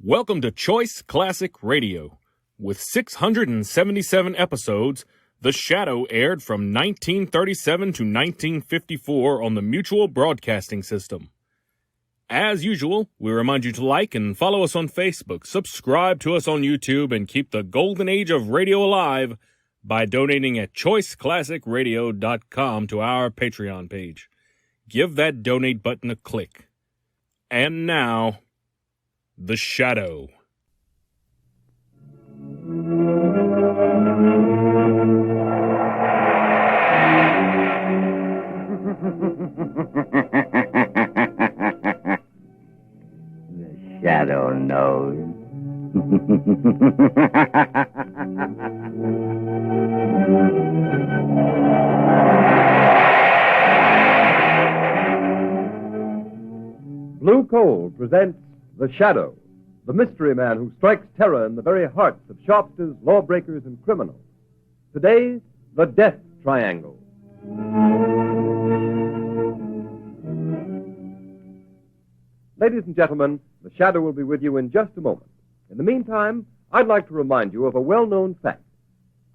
Welcome to Choice Classic Radio. With 677 episodes, The Shadow aired from 1937 to 1954 on the Mutual Broadcasting System. As usual, we remind you to like and follow us on Facebook, subscribe to us on YouTube, and keep the golden age of radio alive by donating at choiceclassicradio.com to our Patreon page. Give that donate button a click. And now, The Shadow. The Shadow knows. Blue Coal presents The Shadow, the mystery man who strikes terror in the very hearts of shopsters, lawbreakers, and criminals. Today, the Death Triangle. Ladies and gentlemen, The Shadow will be with you in just a moment. In the meantime, I'd like to remind you of a well-known fact.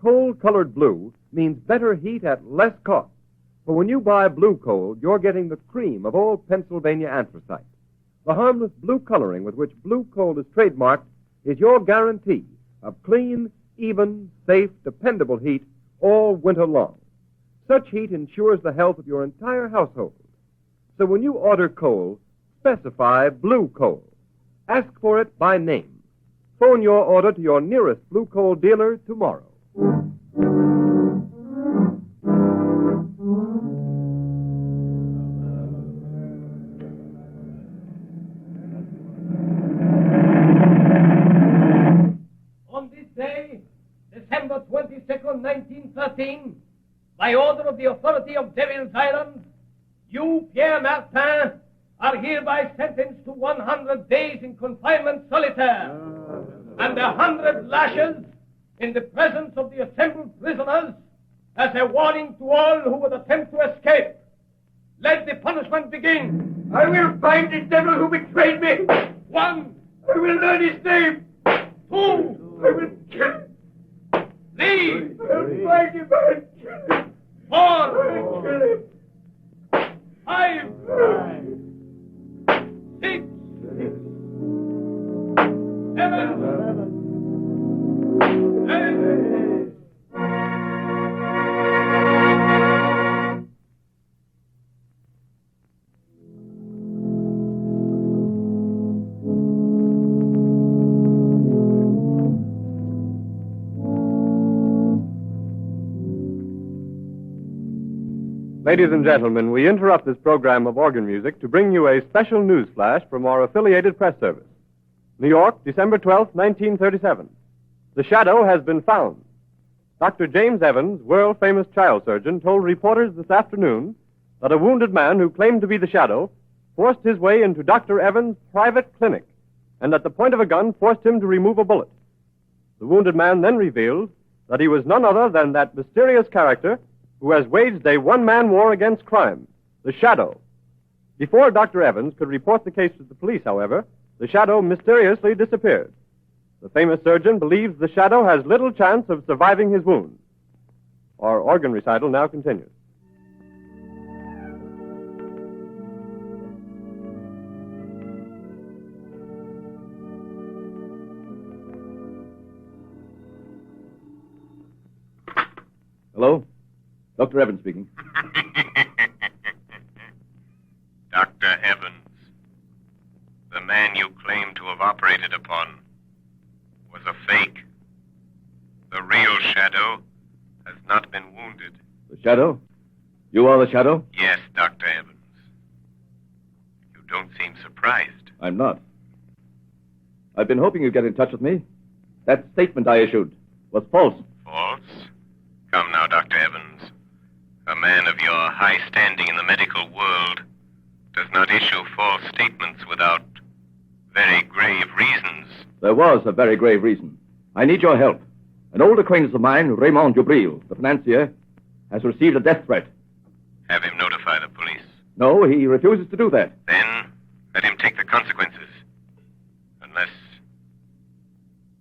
Coal-colored blue means better heat at less cost. For when you buy blue coal, you're getting the cream of old Pennsylvania anthracite. The harmless blue coloring with which blue coal is trademarked is your guarantee of clean, even, safe, dependable heat all winter long. Such heat ensures the health of your entire household. So when you order coal, specify blue coal. Ask for it by name. Phone your order to your nearest blue coal dealer tomorrow. December 22nd, 1913, by order of the authority of Devil's Island, you, Pierre Martin, are hereby sentenced to 100 days in confinement solitaire and 100 lashes in the presence of the assembled prisoners as a warning to all who would attempt to escape. Let the punishment begin. I will find the devil who betrayed me. 1, I will learn his name. 2, I will kill him. 3, I'll find him and kill him. 4, I'll kill him. 5, 6, 7, 8. Ladies and gentlemen, we interrupt this program of organ music to bring you a special news flash from our affiliated press service. New York, December 12, 1937. The Shadow has been found. Dr. James Evans, world-famous child surgeon, told reporters this afternoon that a wounded man who claimed to be the Shadow forced his way into Dr. Evans' private clinic and at the point of a gun forced him to remove a bullet. The wounded man then revealed that he was none other than that mysterious character who has waged a one-man war against crime, the Shadow. Before Dr. Evans could report the case to the police, however, the Shadow mysteriously disappeared. The famous surgeon believes the Shadow has little chance of surviving his wounds. Our organ recital now continues. Hello? Dr. Evans speaking. Dr. Evans, the man you claim to have operated upon was a fake. The real Shadow has not been wounded. The Shadow? You are the Shadow? Yes, Dr. Evans. You don't seem surprised. I'm not. I've been hoping you'd get in touch with me. That statement I issued was false. False? Come now, Dr. Evans. A man of your high standing in the medical world does not issue false statements without very grave reasons. There was a very grave reason. I need your help. An old acquaintance of mine, Raymond Dubril, the financier, has received a death threat. Have him notify the police. No, he refuses to do that. Then let him take the consequences. Unless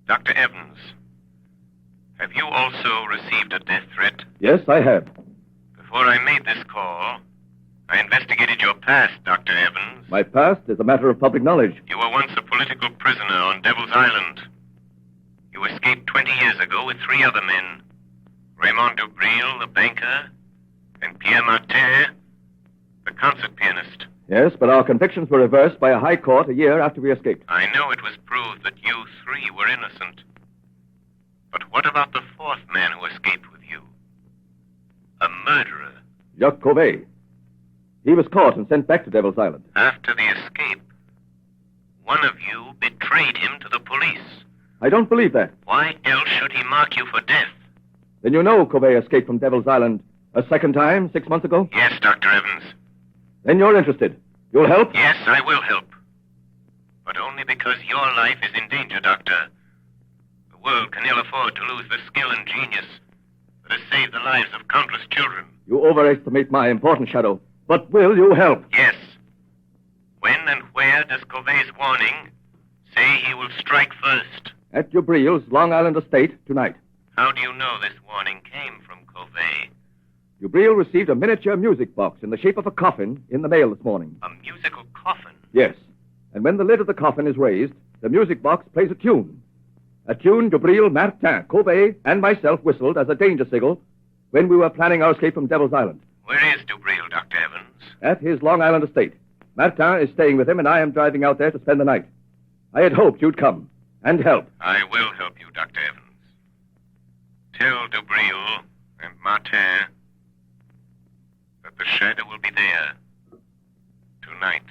Dr. Evans, have you also received a death threat? Yes, I have. Before I made this call, I investigated your past, Dr. Evans. My past is a matter of public knowledge. You were once a political prisoner on Devil's Island. You escaped 20 years ago with 3 other men. Raymond Dubril, the banker, and Pierre Martin, the concert pianist. Yes, but our convictions were reversed by a high court a year after we escaped. I know it was proved that you 3 were innocent. But what about the 4th man who escaped with you? A murderer. Jacques Cauvet. He was caught and sent back to Devil's Island. After the escape, one of you betrayed him to the police. I don't believe that. Why else should he mark you for death? Then you know Cauvet escaped from Devil's Island a second time 6 months ago? Yes, Dr. Evans. Then you're interested. You'll help? Yes, I will help. But only because your life is in danger, Doctor. The world can ill afford to lose the skill and genius that has saved the lives of countless children. You overestimate my importance, Shadow. But will you help? Yes. When and where does Cauvet's warning say he will strike first? At Dubril's Long Island estate tonight. How do you know this warning came from Cauvet? Dubril received a miniature music box in the shape of a coffin in the mail this morning. A musical coffin? Yes. And when the lid of the coffin is raised, the music box plays a tune. A tune Dubril, Martin, Cauvet, and myself whistled as a danger signal when we were planning our escape from Devil's Island. Where is Dubril, Dr. Evans? At his Long Island estate. Martin is staying with him, and I am driving out there to spend the night. I had hoped you'd come and help. I will help you, Dr. Evans. Tell Dubril and Martin that the shadow will be there tonight.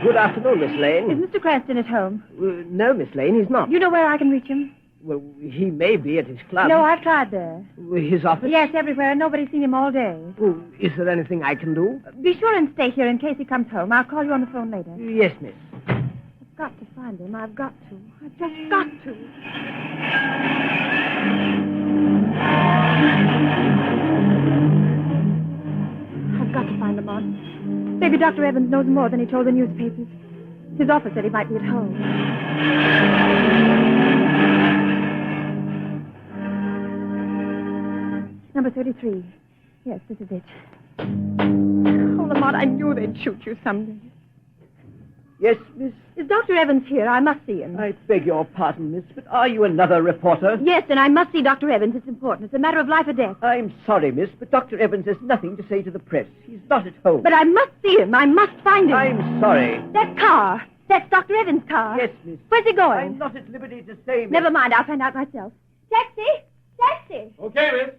Good afternoon, Miss Lane. Is Mr. Cranston at home? No, Miss Lane, he's not. You know where I can reach him? Well, he may be at his club. No, I've tried there. His office? Yes, everywhere, and nobody's seen him all day. Oh, is there anything I can do? Be sure and stay here in case he comes home. I'll call you on the phone later. Yes, miss. I've got to find him. I've got to. I've just got to. I've got to find Lamont. Maybe Dr. Evans knows more than he told the newspapers. His office said he might be at home. Number 33. Yes, this is it. Oh, Lamont, I knew they'd shoot you someday. Yes, miss? Is Dr. Evans here? I must see him. I beg your pardon, miss, but are you another reporter? Yes, and I must see Dr. Evans. It's important. It's a matter of life or death. I'm sorry, miss, but Dr. Evans has nothing to say to the press. He's not at home. But I must see him. I must find him. I'm sorry. That car. That's Dr. Evans' car. Yes, miss. Where's he going? I'm not at liberty to say, miss. Never mind. I'll find out myself. Taxi! Taxi! Okay, miss.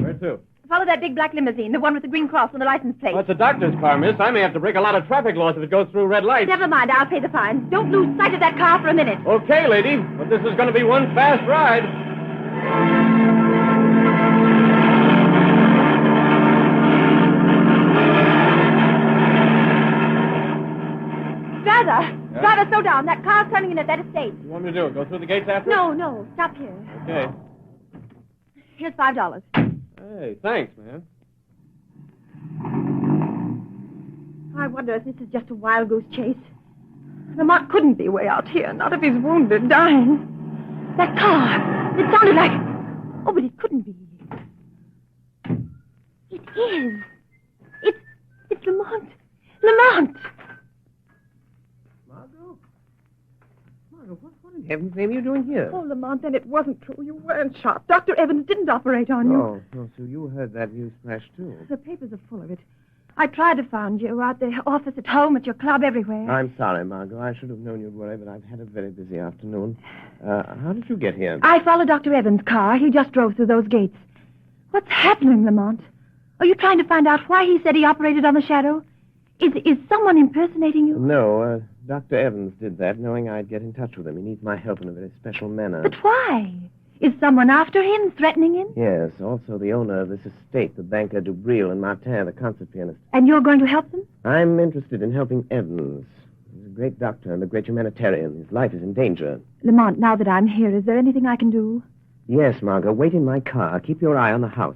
Where to? Follow that big black limousine, the one with the green cross on the license plate. Well, it's a doctor's car, miss. I may have to break a lot of traffic laws if it goes through red lights. Never mind. I'll pay the fine. Don't lose sight of that car for a minute. Okay, lady, but this is going to be one fast ride. Driver! Yeah? Driver, slow down. That car's turning in at that estate. What do you want me to do? Go through the gates after? No. Stop here. Okay. Here's $5. Hey, thanks, man. I wonder if this is just a wild goose chase. Lamont couldn't be way out here, not if he's wounded, dying. That car, it sounded like... Oh, but it couldn't be. It is. It's Lamont. Lamont! Margot, what in heaven's name are you doing here? Oh, Lamont, then it wasn't true. You weren't shot. Dr. Evans didn't operate on you. Oh, so you heard that news flash, too. The papers are full of it. I tried to find you out the office, at home, at your club, everywhere. I'm sorry, Margot. I should have known you'd worry, but I've had a very busy afternoon. How did you get here? I followed Dr. Evans' car. He just drove through those gates. What's happening, Lamont? Are you trying to find out why he said he operated on the shadow? Is someone impersonating you? No, Dr. Evans did that, knowing I'd get in touch with him. He needs my help in a very special manner. But why? Is someone after him, threatening him? Yes, also the owner of this estate, the banker Dubril, and Martin, the concert pianist. And you're going to help them? I'm interested in helping Evans. He's a great doctor and a great humanitarian. His life is in danger. Lamont, now that I'm here, is there anything I can do? Yes, Margot. Wait in my car. Keep your eye on the house.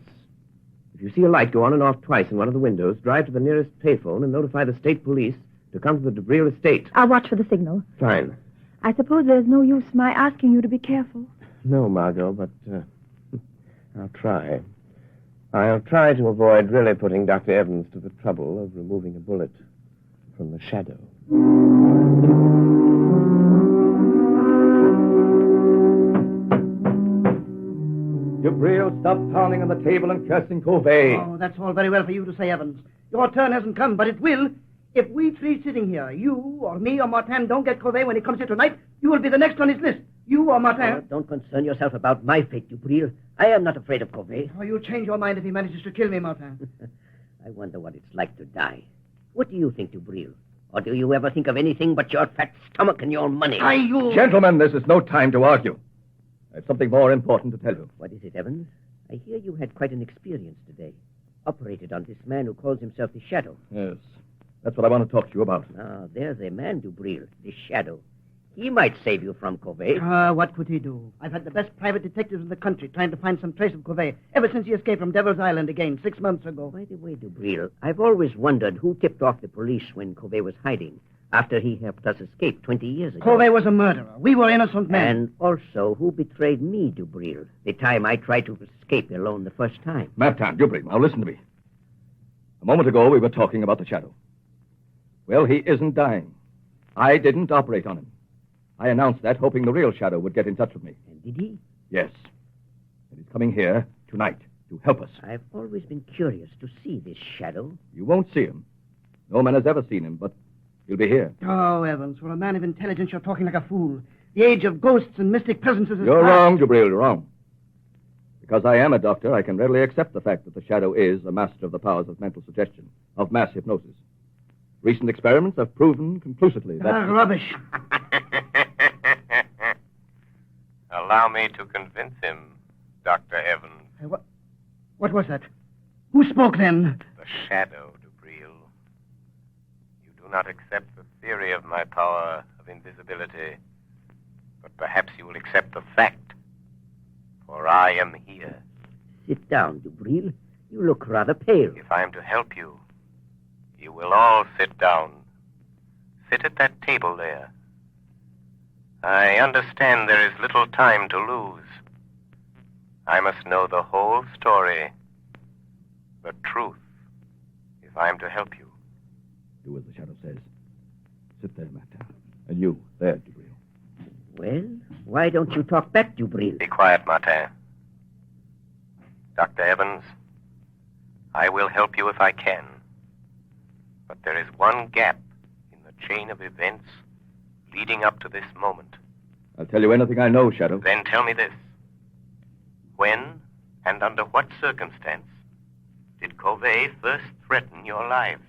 If you see a light go on and off twice in one of the windows, drive to the nearest payphone and notify the state police to come to the Dubril estate. I'll watch for the signal. Fine. I suppose there's no use my asking you to be careful. No, Margot, but I'll try. I'll try to avoid really putting Dr. Evans to the trouble of removing a bullet from the shadow. Dubril, stop pounding on the table and cursing Covey. Oh, that's all very well for you to say, Evans. Your turn hasn't come, but it will. If we three sitting here, you or me or Martin, don't get Covey when he comes here tonight, you will be the next on his list. You or Martin. Don't concern yourself about my fate, Dubril. I am not afraid of Covey. Oh, you'll change your mind if he manages to kill me, Martin. I wonder what it's like to die. What do you think, Dubril? Or do you ever think of anything but your fat stomach and your money? Gentlemen, this is no time to argue. I have something more important to tell you. What is it, Evans? I hear you had quite an experience today. Operated on this man who calls himself the Shadow. Yes. That's what I want to talk to you about. Ah, there's a man, Dubril, the Shadow. He might save you from Covey. What could he do? I've had the best private detectives in the country trying to find some trace of Covey ever since he escaped from Devil's Island again 6 months ago. By the way, Dubril, I've always wondered who tipped off the police when Covey was hiding after he helped us escape 20 years ago. Covey was a murderer. We were innocent men. And also, who betrayed me, Dubril, the time I tried to escape alone the first time? Martin, Dubril, now listen to me. A moment ago, we were talking about the Shadow. Well, he isn't dying. I didn't operate on him. I announced that, hoping the real Shadow would get in touch with me. And did he? Yes. And he's coming here tonight to help us. I've always been curious to see this Shadow. You won't see him. No man has ever seen him, but he'll be here. Oh, Evans, for a man of intelligence, you're talking like a fool. The age of ghosts and mystic presences is You're past. wrong, Dubril, you're wrong. Because I am a doctor, I can readily accept the fact that the Shadow is a master of the powers of mental suggestion, of mass hypnosis. Recent experiments have proven conclusively that... Rubbish. Allow me to convince him, Dr. Evans. What was that? Who spoke then? The Shadow, Dubril. You do not accept the theory of my power of invisibility, but perhaps you will accept the fact, for I am here. Sit down, Dubril. You look rather pale. If I am to help you, you will all sit down. Sit at that table there. I understand there is little time to lose. I must know the whole story, the truth, if I am to help you. Do as the Shadow says. Sit there, Martin. And you, there, Dubril. Well, why don't you talk back, Dubril? Be quiet, Martin. Dr. Evans, I will help you if I can. But there is one gap in the chain of events leading up to this moment. I'll tell you anything I know, Shadow. Then tell me this. When and under what circumstance did Covey first threaten your lives?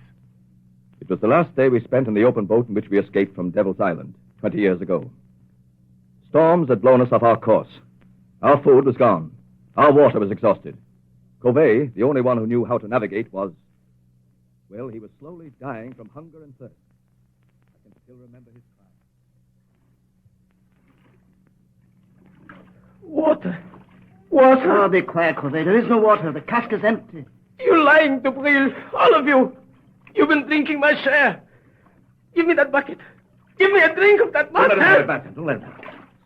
It was the last day we spent in the open boat in which we escaped from Devil's Island 20 years ago. Storms had blown us off our course. Our food was gone. Our water was exhausted. Covey, the only one who knew how to navigate, well, he was slowly dying from hunger and thirst. I can still remember his cry. Water. Water. Oh, be quiet, Covey. There is no water. The cask is empty. You're lying, Dubril. All of you. You've been drinking my share. Give me that bucket. Give me a drink of that Don't Martin. let him have it, Martin. Don't let him.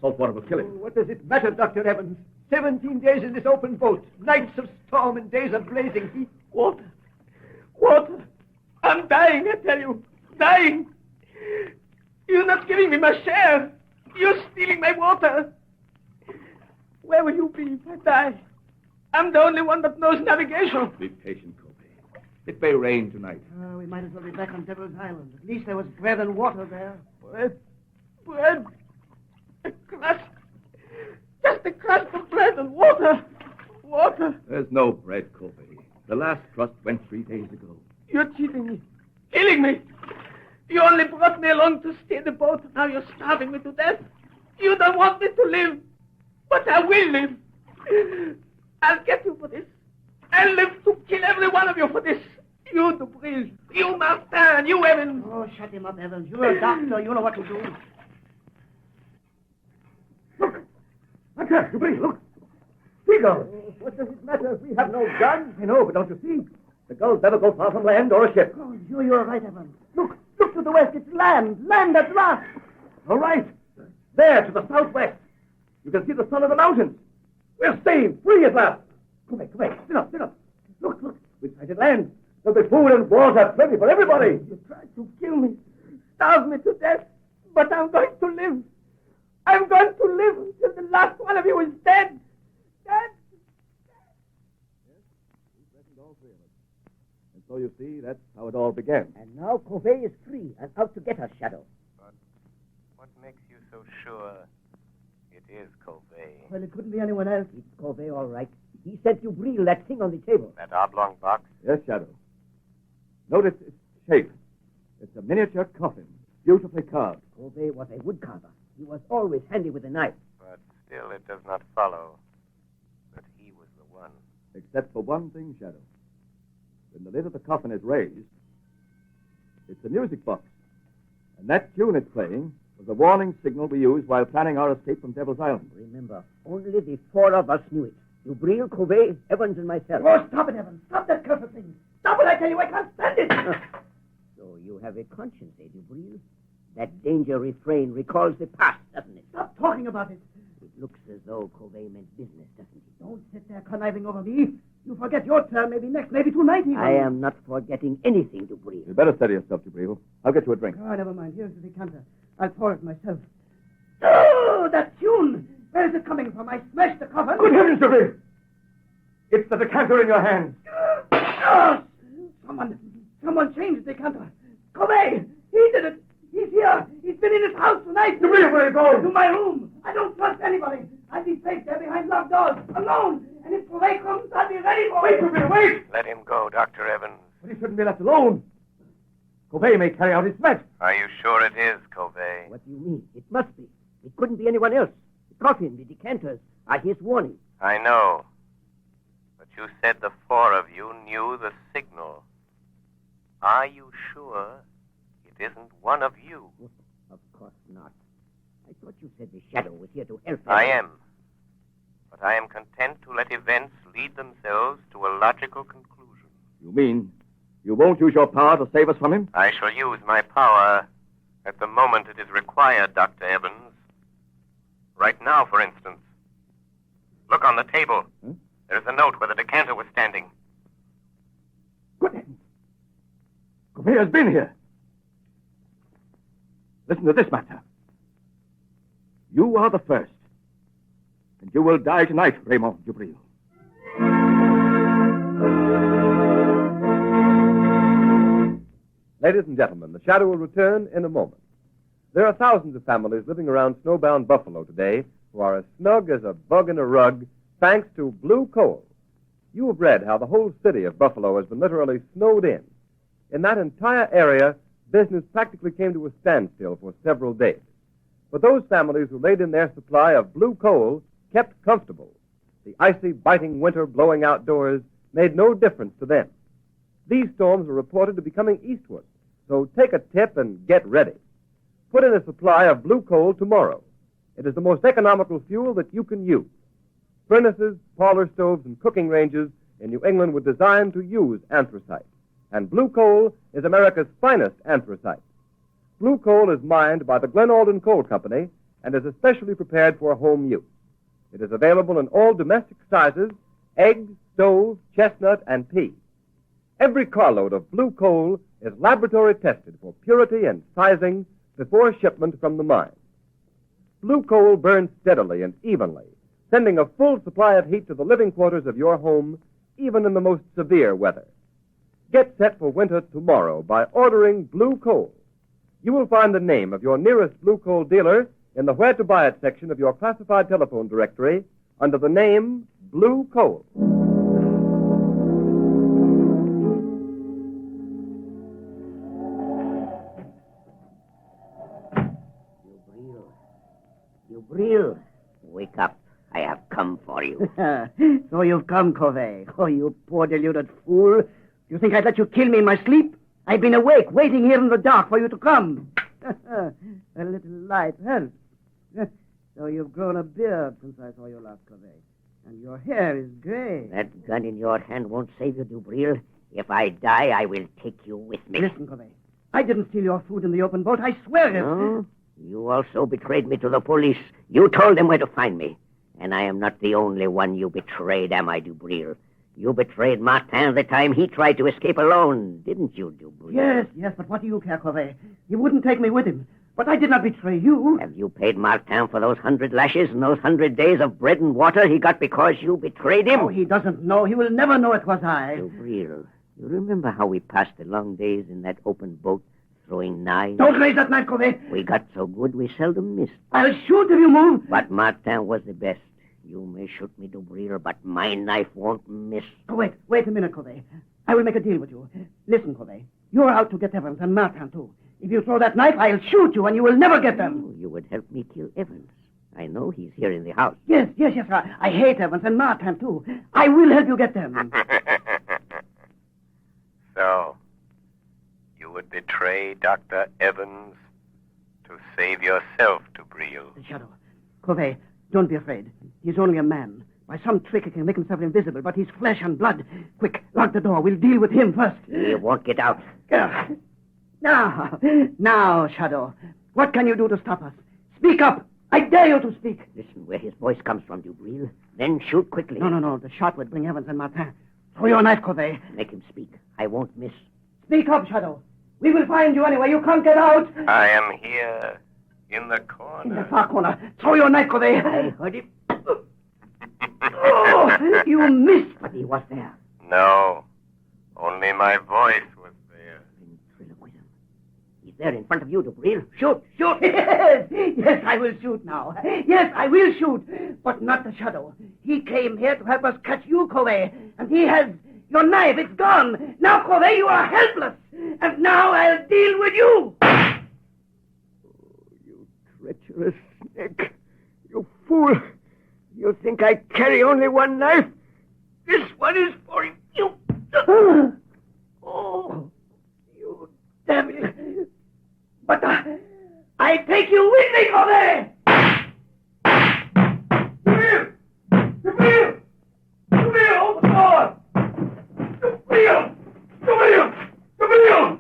Salt water will kill him. What does it matter, Dr. Evans? 17 days in this open boat. Nights of storm and days of blazing heat. Water. Water. I'm dying, I tell you. Dying. You're not giving me my share. You're stealing my water. Where will you be if I die? I'm the only one that knows navigation. Be patient, Covey. It may rain tonight. We might as well be back on Devil's Island. At least there was bread and water there. Bread. Bread. A crust. Just a crust of bread and water. Water. There's no bread, Covey. The last crust went 3 days ago. You're cheating me. Killing me. You only brought me along to steer the boat. Now you're starving me to death. You don't want me to live. But I will live. I'll get you for this. I'll live to kill every one of you for this. You, Dubril. You, Martin. You, Evans. Oh, shut him up, Evans. You're a doctor. You know what to do. Look! Dubril, look! Seagull! What does it matter? We have no guns. I know, but don't you see? The gulls never go far from land or a ship. Oh, you're right, Evans. Look to the west. It's land. Land at last. All right. There, to the southwest. You can see the sun of the mountains. We're saved, free at last. Come back. Sit up. Look. We've sighted land. There'll be food and water plenty for everybody. You tried to kill me, starve me to death, but I'm going to live. I'm going to live until the last one of you is dead. Dead. And so you see, that's how it all began. And now Covey is free and out to get us, Shadow. But what makes you so sure it is Covey? Well, it couldn't be anyone else. It's Covey, all right. He sent you Breel that thing on the table. That oblong box? Yes, Shadow. Notice its shape. It's a miniature coffin, beautifully carved. Covey was a woodcarver. He was always handy with a knife. But still it does not follow that he was the one. Except for one thing, Shadow. When the lid of the coffin is raised, it's a music box. And that tune it's playing was a warning signal we used while planning our escape from Devil's Island. Remember, only the four of us knew it. You, Breel, Covey, Evans, and myself. Oh, stop it, Evans. Stop that cursed thing. Stop it, I tell you. I can't stand it. So you have a conscience, eh, Breel? That danger refrain recalls the past, doesn't it? Stop talking about it. It looks as though Covey meant business, doesn't it? Don't sit there conniving over me. You forget your turn, maybe next, maybe tonight even. I am not forgetting anything, Breel. You better steady yourself, Dubril. I'll get you a drink. Oh, never mind. Here's the decanter. I'll pour it myself. Oh, that tune! Where is it coming from? I smashed the coffin. Good heavens, Dubril! It's the decanter in your hand. Oh, someone changed the decanter. Covey! He did it! He's here! He's been in his house tonight! Dubril, where are you going? To my room! I don't trust anybody! I'll be safe there behind locked doors, alone! And if Covey comes, I'll be ready for Wait, him! Dubril, wait! Let him go, Dr. Evans. But he shouldn't be left alone. Covey may carry out his threat. Are you sure it is Covey? What do you mean? It must be. It couldn't be anyone else. The coffin, the decanters are his warning. I know. But you said the four of you knew the signal. Are you sure it isn't one of you? Of course not. I thought you said the Shadow was here to help us. I am. But I am content to let events lead themselves to a logical conclusion. You mean you won't use your power to save us from him? I shall use my power at the moment it is required, Dr. Evans. Right now, for instance. Look on the table. Huh? There's a note where the decanter was standing. Good heavens. Covey has been here. Listen to this matter. You are the first. And you will die tonight, Raymond Dubril. Ladies and gentlemen, the Shadow will return in a moment. There are thousands of families living around snowbound Buffalo today who are as snug as a bug in a rug thanks to Blue Coal. You have read how the whole city of Buffalo has been literally snowed in. In that entire area, business practically came to a standstill for several days. But those families who laid in their supply of Blue Coal kept comfortable. The icy, biting winter blowing outdoors made no difference to them. These storms were reported to be coming eastward, so take a tip and get ready. Put in a supply of Blue Coal tomorrow. It is the most economical fuel that you can use. Furnaces, parlor stoves, and cooking ranges in New England were designed to use anthracite, and Blue Coal is America's finest anthracite. Blue Coal is mined by the Glen Alden Coal Company and is especially prepared for home use. It is available in all domestic sizes: egg, stove, chestnut, and pea. Every carload of Blue Coal is laboratory tested for purity and sizing before shipment from the mine. Blue Coal burns steadily and evenly, sending a full supply of heat to the living quarters of your home, even in the most severe weather. Get set for winter tomorrow by ordering Blue Coal. You will find the name of your nearest Blue Coal dealer in the Where to Buy It section of your classified telephone directory under the name Blue Coal. You, Breel. Wake up. I have come for you. you. So you've come, Covey. Oh, you poor deluded fool. You think I'd let you kill me in my sleep? I've been awake, waiting here in the dark for you to come. A little light helps. So you've grown a beard since I saw you last, Covey. And your hair is gray. That gun in your hand won't save you, Dubril. If I die, I will take you with me. Listen, Covey. I didn't steal your food in the open boat. I swear it. No? You also betrayed me to the police. You told them where to find me. And I am not the only one you betrayed, am I, Dubril? You betrayed Martin the time he tried to escape alone, didn't you, Dubril? Yes, but what do you care, Covey? He wouldn't take me with him. But I did not betray you. Have you paid Martin for those 100 lashes and those 100 days of bread and water he got because you betrayed him? Oh, he doesn't know. He will never know it was I. Dubril, you remember how we passed the long days in that open boat throwing knives? Don't raise that knife, Covey. We got so good we seldom missed. I'll shoot if you move. But Martin was the best. You may shoot me, Dubril, but my knife won't miss. Oh, wait a minute, Covey. I will make a deal with you. Listen, Covey. You're out to get Evans and Martin, too. If you throw that knife, I'll shoot you, and you will never get them. Oh, you would help me kill Evans. I know he's here in the house. Yes. I hate Evans and Martin, too. I will help you get them. So, you would betray Dr. Evans to save yourself, Dubril. Shadow. Covey, don't be afraid. He's only a man. By some trick, he can make himself invisible, but he's flesh and blood. Quick, lock the door. We'll deal with him first. He won't get out. Now, Shadow. What can you do to stop us? Speak up. I dare you to speak. Listen where his voice comes from, Dubril. Then shoot quickly. No. The shot would bring Evans and Martin. Throw your knife, Covey. Make him speak. I won't miss. Speak up, Shadow. We will find you anyway. You can't get out. I am here, in the corner. In the far corner. Throw your knife, Covey. I heard him. Oh, you missed. But he was there. No, only my voice was there. Ventriloquism. He's there in front of you, Dubril. Shoot. Yes, I will shoot now. Yes, I will shoot. But not the Shadow. He came here to help us catch you, Covey. And he has your knife. It's gone. Now, Covey, you are helpless. And now I'll deal with you. Oh, you treacherous snake. You fool. You think I carry only one knife? This one is for you. Oh, you devil. But I take you with me, Covey. Dubril, open the door. Dubril.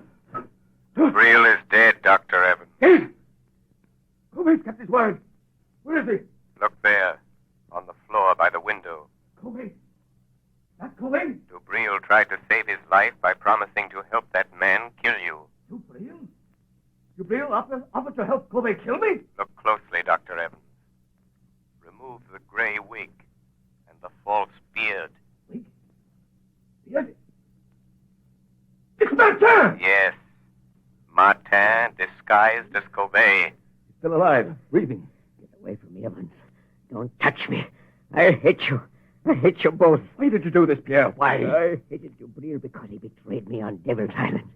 Dubril is dead, Dr. Evans. Yes. Covey's kept his word. Where is he? Look there, on the floor by the window. Covey. That's Covey. Dubril tried to save his life by promising to help that man kill you. Dubril? Dubril offered to help Covey kill me? Look closely, Dr. Evans. Remove the gray wig and the false beard. Wig? Beard? It's Martin! Yes, Martin disguised as Covey. He's still alive, breathing. Get away from me, Evans. Don't touch me. I hate you. I hate you both. Why did you do this, Pierre? Why? I hated Dubril because he betrayed me on Devil's Island.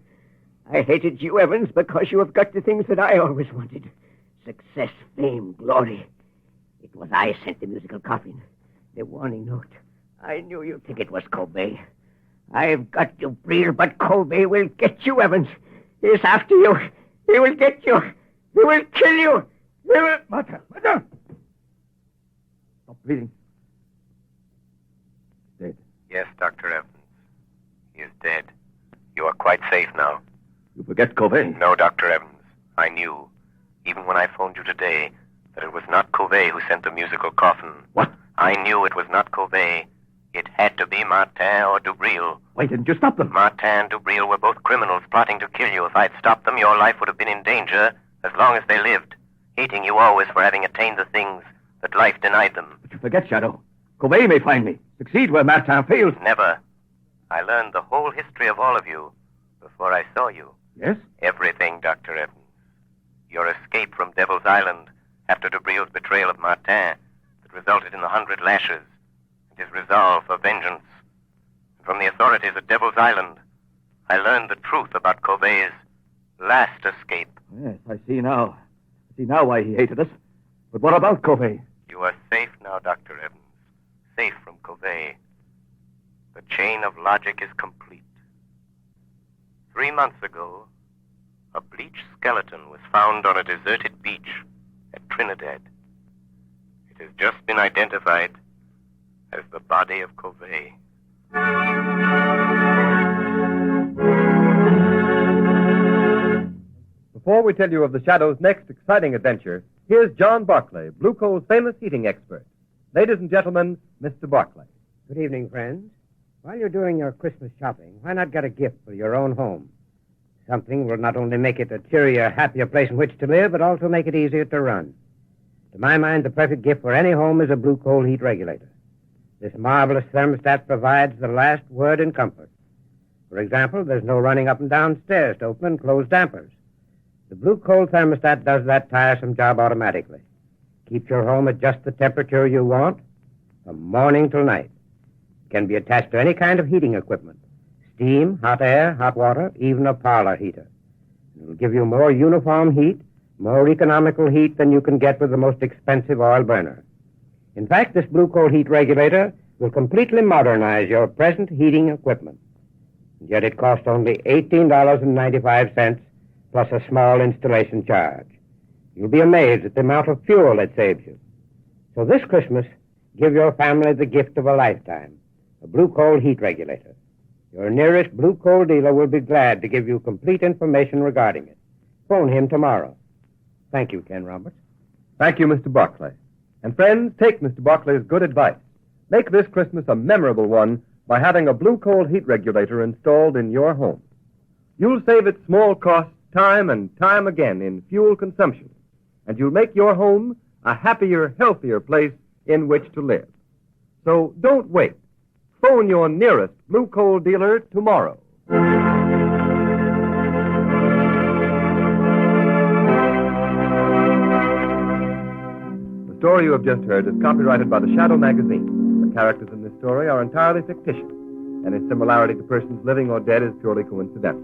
I hated you, Evans, because you have got the things that I always wanted. Success, fame, glory. It was I sent the musical coffin. The warning note. I knew you'd think it was Covey. I've got Dubril, but Covey will get you, Evans. He's after you. He will get you. He will kill you. He will... Martin! Stop bleeding. He's dead. Yes, Dr. Evans. He is dead. You are quite safe now. You forget Covey. No, Dr. Evans. I knew, even when I phoned you today, that it was not Covey who sent the musical coffin. What? I knew it was not Covey. It had to be Martin or Dubril. Why didn't you stop them? Martin and Dubril were both criminals plotting to kill you. If I'd stopped them, your life would have been in danger as long as they lived, hating you always for having attained the things that life denied them. But you forget, Shadow. Covey may find me. Succeed where Martin fails. Never. I learned the whole history of all of you before I saw you. Yes? Everything, Dr. Evans. Your escape from Devil's Island after Dubril's betrayal of Martin that resulted in the 100 lashes and his resolve for vengeance. And from the authorities at Devil's Island, I learned the truth about Covey's last escape. Yes, I see now. I see now why he hated us. But what about Covey? You are safe now, Dr. Evans. safe from Covey. The chain of logic is complete. 3 months ago, a bleached skeleton was found on a deserted beach at Trinidad. It has just been identified as the body of Covey. Before we tell you of the Shadow's next exciting adventure, here's John Barclay, Blue Coal's famous heating expert. Ladies and gentlemen, Mr. Barclay. Good evening, friends. While you're doing your Christmas shopping, why not get a gift for your own home? Something will not only make it a cheerier, happier place in which to live, but also make it easier to run. To my mind, the perfect gift for any home is a Blue Coal heat regulator. This marvelous thermostat provides the last word in comfort. For example, there's no running up and down stairs to open and close dampers. The Blue Coal thermostat does that tiresome job automatically. Keeps your home at just the temperature you want from morning till night. It can be attached to any kind of heating equipment. Steam, hot air, hot water, even a parlor heater. It will give you more uniform heat, more economical heat than you can get with the most expensive oil burner. In fact, this Blue Coal heat regulator will completely modernize your present heating equipment. And yet it costs only $18.95 plus a small installation charge. You'll be amazed at the amount of fuel it saves you. So this Christmas, give your family the gift of a lifetime, a Blue Coal heat regulator. Your nearest Blue Coal dealer will be glad to give you complete information regarding it. Phone him tomorrow. Thank you, Ken Roberts. Thank you, Mr. Barclay. And friends, take Mr. Barclay's good advice. Make this Christmas a memorable one by having a Blue Coal heat regulator installed in your home. You'll save at small cost time and time again in fuel consumption, and you'll make your home a happier, healthier place in which to live. So don't wait. Phone your nearest Blue Coal dealer tomorrow. The story you have just heard is copyrighted by the Shadow magazine. The characters in this story are entirely fictitious, and its similarity to persons living or dead is purely coincidental.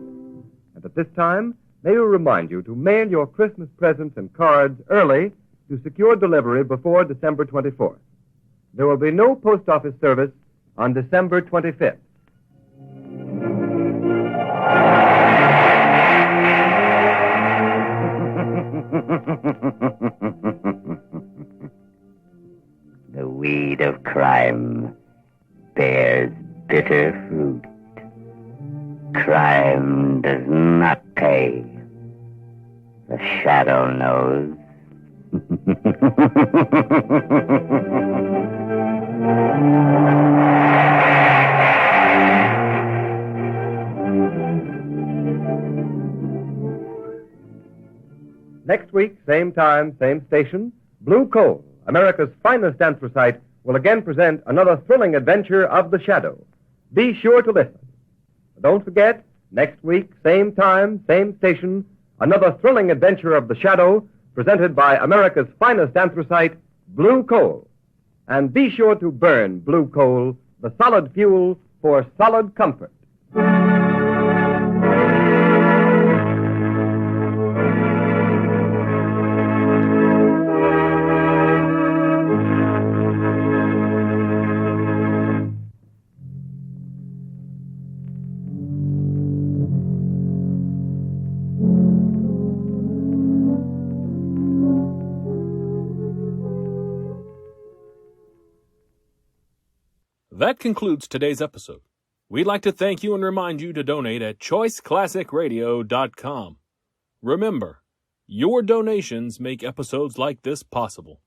And at this time, may we remind you to mail your Christmas presents and cards early to secure delivery before December 24th. There will be no post office service on December 25th. The weed of crime bears bitter fruit. Crime does not pay. The Shadow knows. Next week, same time, same station, Blue Coal, America's finest anthracite, will again present another thrilling adventure of the Shadow. Be sure to listen. But don't forget, next week, same time, same station, another thrilling adventure of the Shadow, presented by America's finest anthracite, Blue Coal. And be sure to burn Blue Coal, the solid fuel for solid comfort. That concludes today's episode. We'd like to thank you and remind you to donate at choiceclassicradio.com. Remember, your donations make episodes like this possible.